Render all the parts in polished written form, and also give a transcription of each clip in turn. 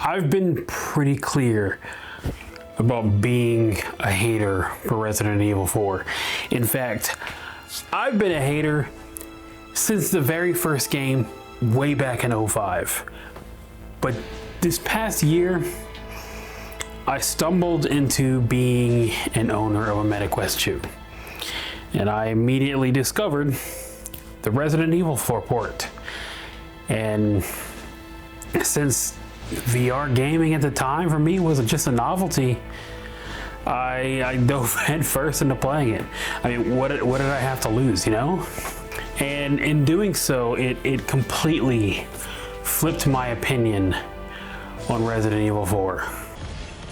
I've been pretty clear about being a hater for Resident Evil 4. In fact, I've been a hater since the very first game way back in 05. But this past year, I stumbled into being an owner of a MetaQuest 2. And I immediately discovered the Resident Evil 4 port. And since VR gaming at the time for me was just a novelty, I dove head first into playing it. I mean, what did I have to lose, you know? And in doing so, it completely flipped my opinion on Resident Evil 4.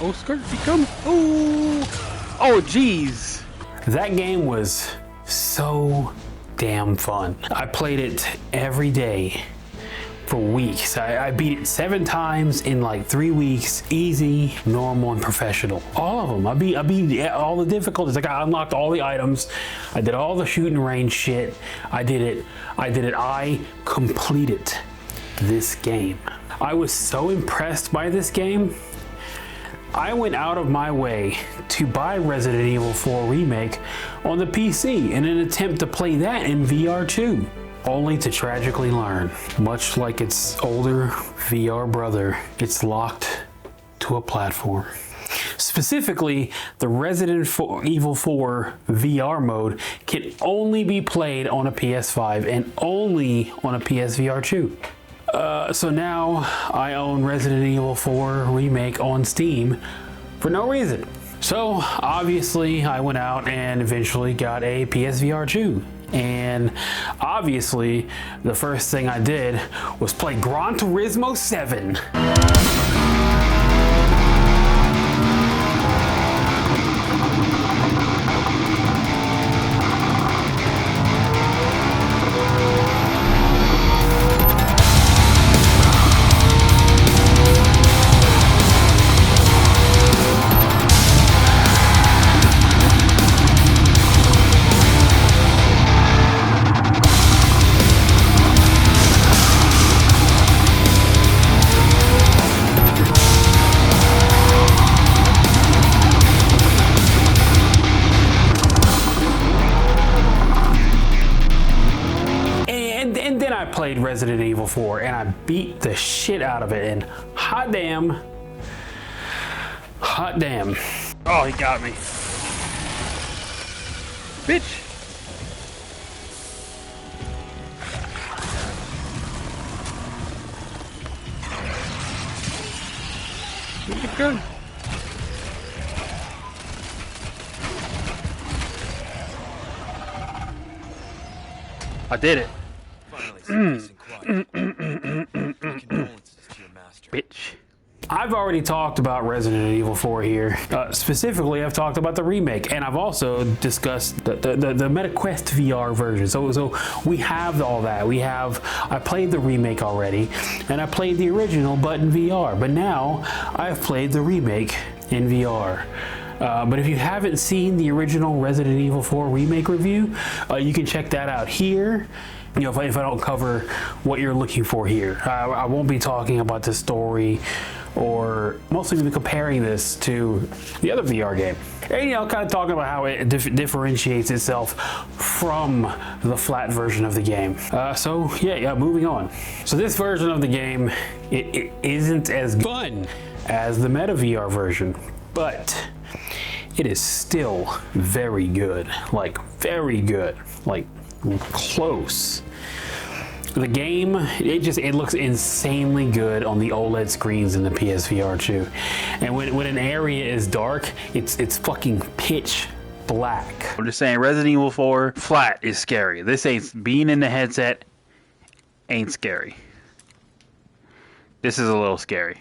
Oh, skirt, become. Oh, geez. That game was so damn fun. I played it every day for weeks. I beat it 7 times in like 3 weeks, easy, normal, and professional. All of them. I beat all the difficulties. Like, I unlocked all the items. I did all the shooting range shit. I did it. I completed this game. I was so impressed by this game. I went out of my way to buy Resident Evil 4 Remake on the PC in an attempt to play that in VR2. Only to tragically learn, much like its older VR brother, it's locked to a platform. Specifically, the Resident Evil 4 VR mode can only be played on a PS5 and only on a PSVR 2. So now I own Resident Evil 4 Remake on Steam for no reason. So obviously I went out and eventually got a PSVR 2. And obviously, the first thing I did was play Gran Turismo 7. And then I played Resident Evil 4 and I beat the shit out of it, and hot damn. Oh, he got me. Bitch. Where's your gun? I did it. Bitch. I've already talked about Resident Evil 4 here. Specifically, I've talked about the remake, and I've also discussed the MetaQuest VR version. So we have all that. I played the remake already, and I played the original, but in VR. But now I've played the remake in VR. But if you haven't seen the original Resident Evil 4 remake review, you can check that out here. You know, if I don't cover what you're looking for here. I won't be talking about the story, or mostly be comparing this to the other VR game. And, you know, kind of talking about how it differentiates itself from the flat version of the game. So yeah, moving on. So this version of the game, it isn't as fun as the Meta VR version, but it is still very good. Like, very good. Like, close. The game, it looks insanely good on the OLED screens in the PSVR 2. And when an area is dark, it's fucking pitch black. I'm just saying, Resident Evil 4 flat is scary. This ain't, being in the headset ain't scary. This is a little scary.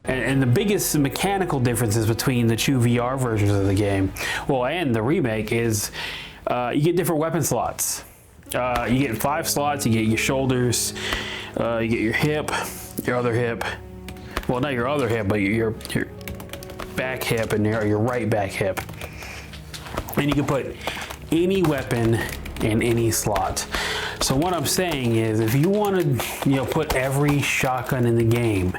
And the biggest mechanical differences between the 2 VR versions of the game, well, and the remake, is you get different weapon slots. You get 5 slots. You get your shoulders, you get your hip, your other hip. Well, not your other hip, but your back hip and your right back hip. And you can put any weapon in any slot. So what I'm saying is, if you want to, put every shotgun in the game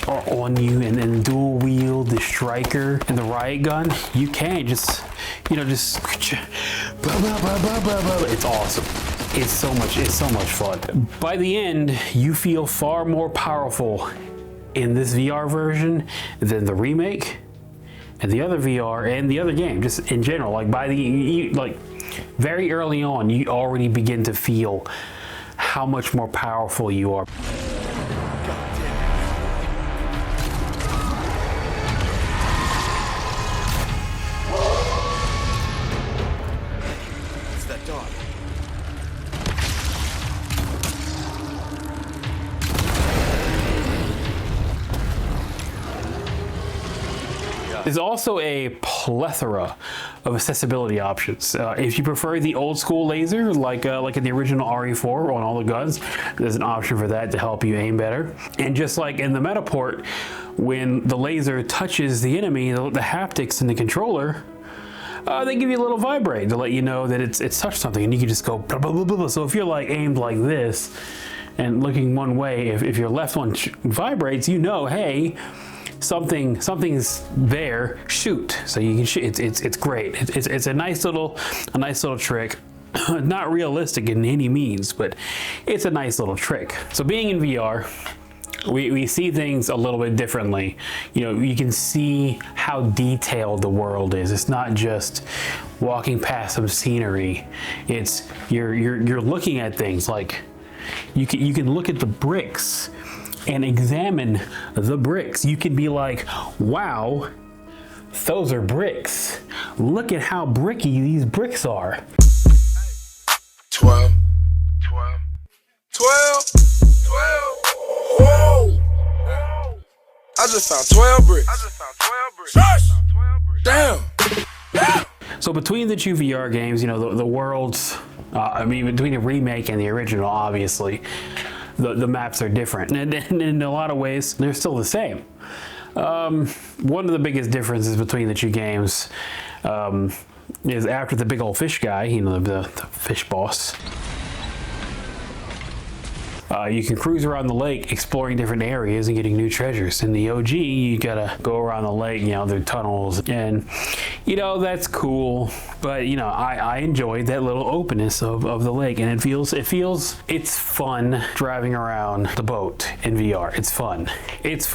on you and then dual wield the striker and the riot gun, you can just it's awesome. It's so much fun. By the end, you feel far more powerful in this VR version than the remake and the other VR and the other game, just in general. Like very early on, you already begin to feel how much more powerful you are. It's that dog. There's also a plethora of accessibility options. If you prefer the old school laser, like in the original RE4 on all the guns, there's an option for that to help you aim better. And just like in the Metaport, when the laser touches the enemy, the haptics in the controller, they give you a little vibrate to let you know that it's touched something, and you can just go blah, blah, blah, blah, blah. So if you're like aimed like this and looking one way, if your left one vibrates, you know, hey, something's there, shoot. So you can shoot. It's great. It's a nice little trick. Not realistic in any means, but it's a nice little trick. So being in VR, we see things a little bit differently. You can see how detailed the world is. It's not just walking past some scenery. It's you're looking at things like you can look at the bricks and examine the bricks. You can be like, wow, those are bricks. Look at how bricky these bricks are. 12. Whoa! I just found 12 bricks. Damn. So between the two VR games, the worlds, between the remake and the original, obviously, the maps are different, and in a lot of ways they're still the same. One of the biggest differences between the two games is after the big old fish guy, the fish boss, you can cruise around the lake exploring different areas and getting new treasures. In the OG, you gotta go around the lake, through tunnels, and that's cool, but I enjoyed that little openness of the lake, and it's fun driving around the boat in VR. It's fun. If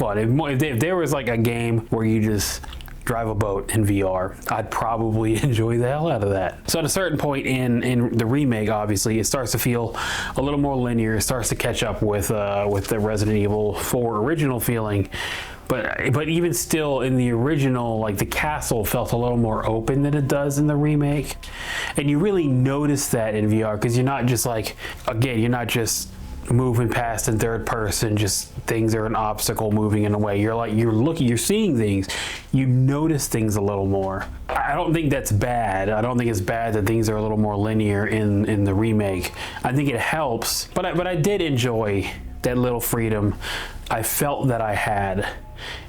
there was like a game where you just drive a boat in VR, I'd probably enjoy the hell out of that. So at a certain point in the remake, obviously, it starts to feel a little more linear. It starts to catch up with the Resident Evil 4 original feeling. But even still, in the original, like, the castle felt a little more open than it does in the remake. And you really notice that in VR, because you're not just like, again, you're not just moving past in third person, just things are an obstacle moving in a way. You're seeing things, you notice things a little more. I don't think that's bad. I don't think it's bad that things are a little more linear in the remake. I think it helps, but I did enjoy that little freedom I felt that I had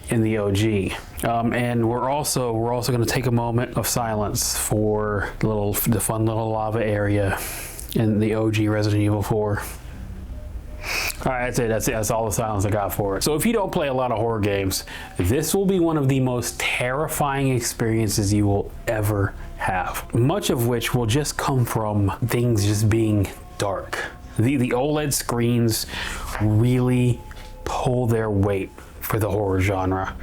in the OG. And we're also going to take a moment of silence for the fun little lava area in the OG Resident Evil 4. All right, that's it. That's all the silence I got for it. So if you don't play a lot of horror games, this will be one of the most terrifying experiences you will ever have. Much of which will just come from things just being dark. The OLED screens really pull their weight for the horror genre.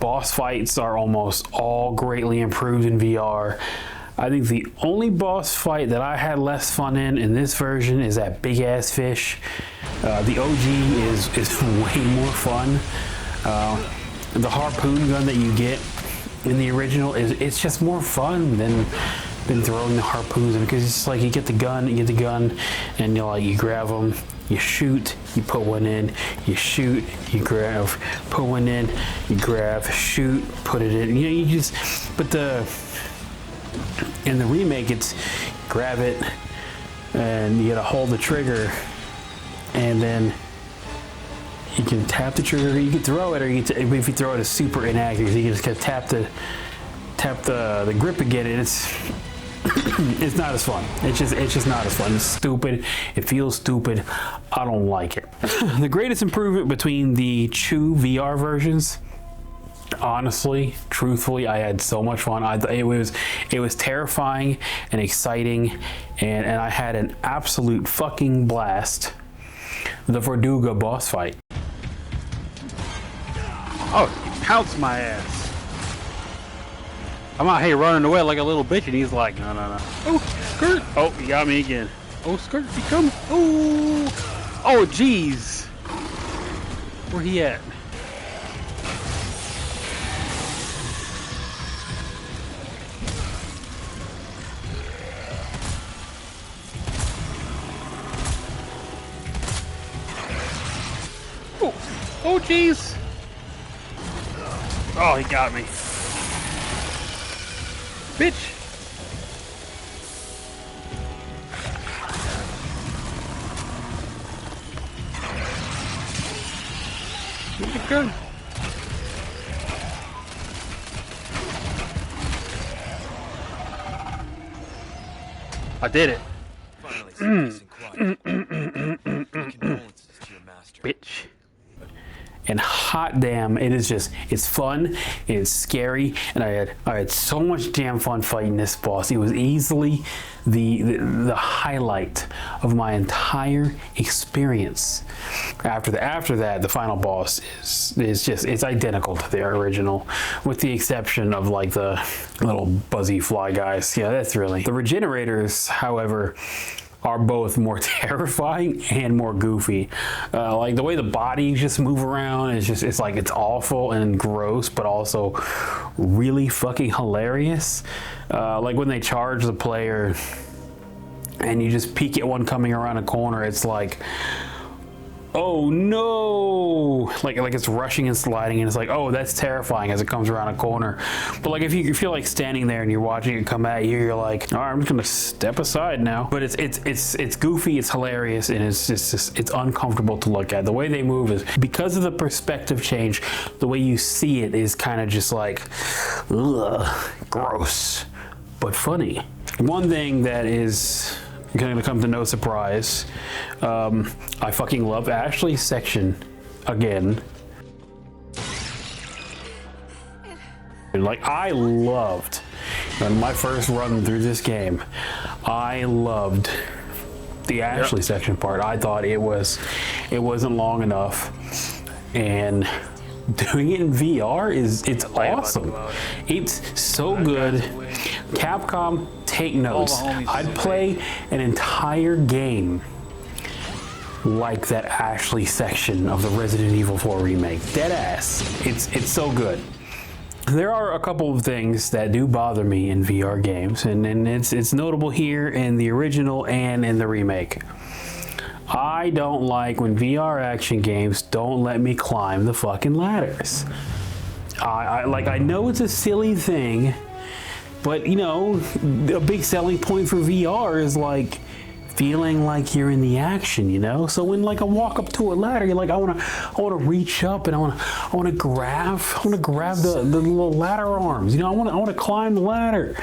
Boss fights are almost all greatly improved in VR. I think the only boss fight that I had less fun in this version is that big ass fish. The OG is way more fun. The harpoon gun that you get in the original it's just more fun than throwing the harpoons in, because it's like you get the gun, and you grab them, you shoot, you put one in, you shoot, you grab, put one in, you grab, shoot, put it in. In the remake, it's grab it, and you gotta hold the trigger, and then you can tap the trigger. You can throw it, or if you throw it, it's super inaccurate. So you can just tap the grip again, and it's not as fun. It's just not as fun. It's stupid. It feels stupid. I don't like it. The greatest improvement between the two VR versions, honestly, truthfully, I had so much fun. It was terrifying and exciting, and I had an absolute fucking blast. The Verduga boss fight. Oh, he pounced my ass. I'm out here running away like a little bitch, and he's like, no, no, no. Oh, skirt. Oh, he got me again. Oh, skirt, he come. Oh, oh, jeez. Where he at? Oh, oh, jeez. Oh, he got me. Bitch! You're good. I did it. Finally, condolences to your master. Bitch. And hot damn, it's fun, it's scary, and I had so much damn fun fighting this boss. It was easily the highlight of my entire experience. After that, the final boss it's identical to the original, with the exception of like the little buzzy fly guys. Yeah, that's really. The regenerators, however, are both more terrifying and more goofy. Like the way the bodies just move around, it's like it's awful and gross, but also really fucking hilarious. Like when they charge the player and you just peek at one coming around a corner, it's like, oh no, like it's rushing and sliding, and it's like, oh, that's terrifying as it comes around a corner. But like if you're like standing there and you're watching it come at you, you're like, all right, I'm just gonna step aside now. But it's goofy, it's hilarious, and it's uncomfortable to look at. The way they move is because of the perspective change. The way you see it is kind of just like, ugh, gross, but funny. One thing that is gonna come to no surprise, I fucking love Ashley's section again. Like, I loved, on my first run through this game, I loved the Ashley section part. I thought it wasn't long enough, and doing it in VR it's awesome. It's so good. Capcom, take notes. I'd play an entire game like that Ashley section of the Resident Evil 4 remake. Deadass. It's so good. There are a couple of things that do bother me in VR games, and it's notable here in the original and in the remake. I don't like when VR action games don't let me climb the fucking ladders. I know it's a silly thing, but you know, a big selling point for VR is like feeling like you're in the action, you know? So when like I walk up to a ladder, you're like, I wanna reach up and I wanna grab the little ladder arms, you know, I wanna climb the ladder.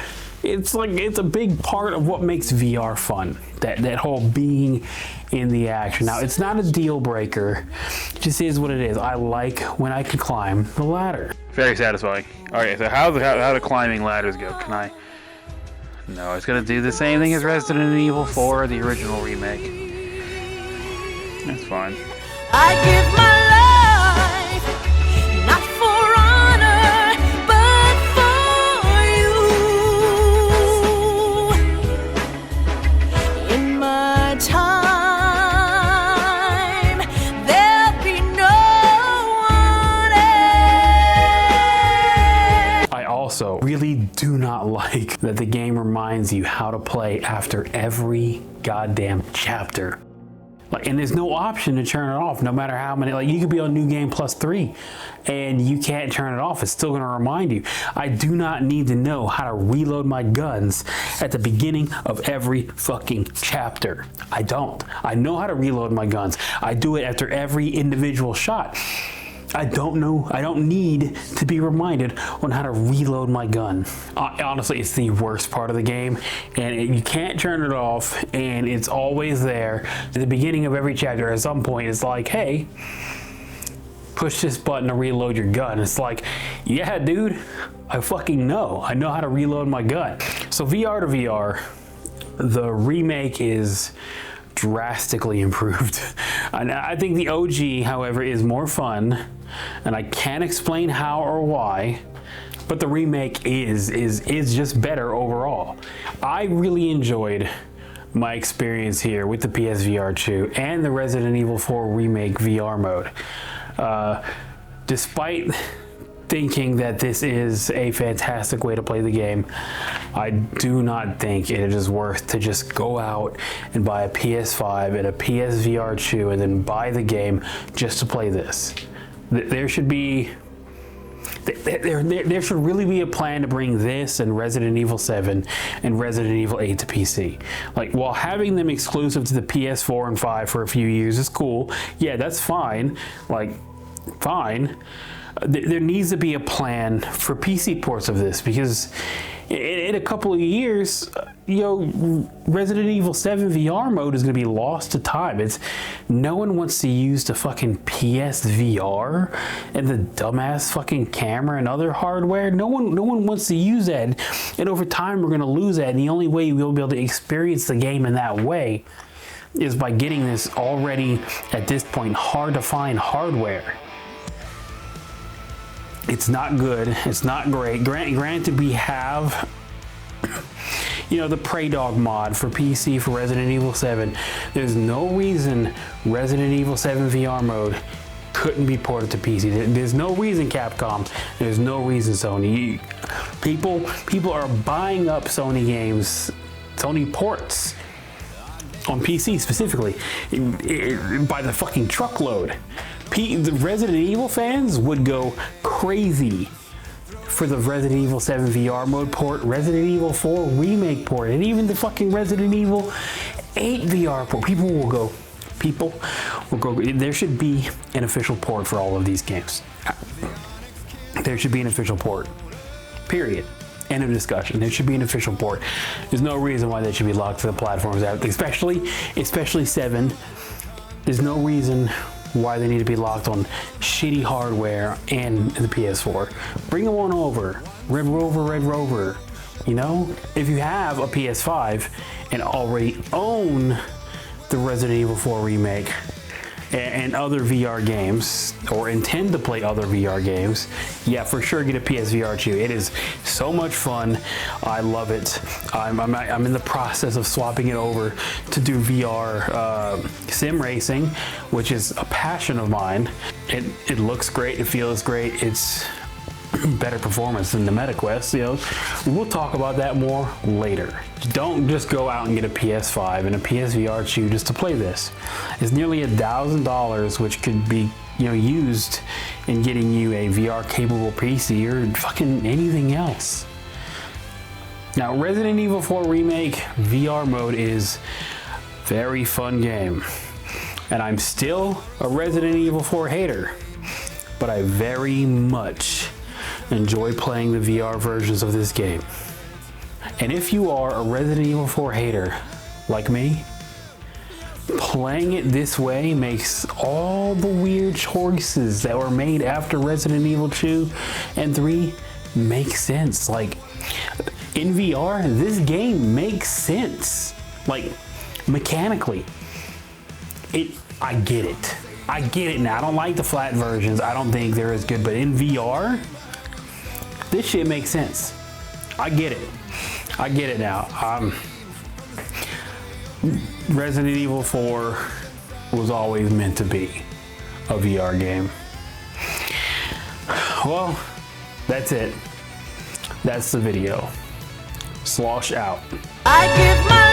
It's like, it's a big part of what makes VR fun, that whole being in the action. Now, it's not a deal breaker, it just is what it is. I like when I can climb the ladder. Very satisfying. Alright, so how do climbing ladders go? Can I? No, it's gonna do the same thing as Resident Evil 4, the original remake. That's fine. I give my life, not for honor, but for you. In my time, there'll be no one else. I also really do not like that the game reminds you how to play after every goddamn chapter. Like, and there's no option to turn it off, no matter how many. Like, you could be on New Game Plus 3 and you can't turn it off. It's still going to remind you. I do not need to know how to reload my guns at the beginning of every fucking chapter. I don't. I know how to reload my guns. I do it after every individual shot. I don't know, I don't need to be reminded on how to reload my gun. Honestly, it's the worst part of the game, and you can't turn it off, and it's always there. At the beginning of every chapter, at some point, it's like, hey, push this button to reload your gun. It's like, yeah, dude, I fucking know. I know how to reload my gun. So VR to VR, the remake is drastically improved. And I think the OG, however, is more fun, and I can't explain how or why, but the remake is just better overall. I really enjoyed my experience here with the PS VR2 and the Resident Evil 4 Remake VR mode. Despite thinking that this is a fantastic way to play the game, I do not think it is worth to just go out and buy a PS5 and a PS VR2 and then buy the game just to play this. There should be, there should really be a plan to bring this and Resident Evil 7 and Resident Evil 8 to PC. Like, while having them exclusive to the PS4 and 5 for a few years is cool, yeah, that's fine, like, fine. There needs to be a plan for PC ports of this, because in a couple of years, Resident Evil 7 VR mode is going to be lost to time. No one wants to use the fucking PS VR and the dumbass fucking camera and other hardware. No one wants to use that, and over time we're going to lose that. And the only way we'll be able to experience the game in that way is by getting this already, at this point, hard to find hardware. It's not good. It's not great. Granted, we have, the Prey Dog mod for PC for Resident Evil 7. There's no reason Resident Evil 7 VR mode couldn't be ported to PC. There's no reason, Capcom. There's no reason, Sony. People are buying up Sony games, Sony ports on PC specifically, by the fucking truckload. The Resident Evil fans would go crazy for the Resident Evil 7 VR mode port, Resident Evil 4 remake port, and even the fucking Resident Evil 8 VR port. People will go, there should be an official port for all of these games. There should be an official port, period. End of discussion. There should be an official port. There's no reason why they should be locked to the platforms out, especially 7. There's no reason why they need to be locked on shitty hardware and the PS4. Bring them on over. Red Rover. If you have a PS5 and already own the Resident Evil 4 remake and other VR games, or intend to play other VR games, yeah, for sure get a PSVR2. It is so much fun. I love it. I'm in the process of swapping it over to do VR sim racing, which is a passion of mine. It looks great. It feels great. It's better performance than the MetaQuest. We'll talk about that more later. Don't just go out and get a PS5 and a PSVR2 just to play this. It's nearly $1,000, which could be used in getting you a VR capable PC or fucking anything else. Now, Resident Evil 4 Remake VR mode is a very fun game, and I'm still a Resident Evil 4 hater, but I very much enjoy playing the VR versions of this game. And if you are a Resident Evil 4 hater like me, playing it this way makes all the weird choices that were made after Resident Evil 2 and 3 make sense. Like, in VR, this game makes sense. Like, mechanically. I get it. I get it now. I don't like the flat versions. I don't think they're as good, but in VR, this shit makes sense. I get it. I get it now. Resident Evil 4 was always meant to be a VR game. Well, that's it. That's the video. Slosh out. I give my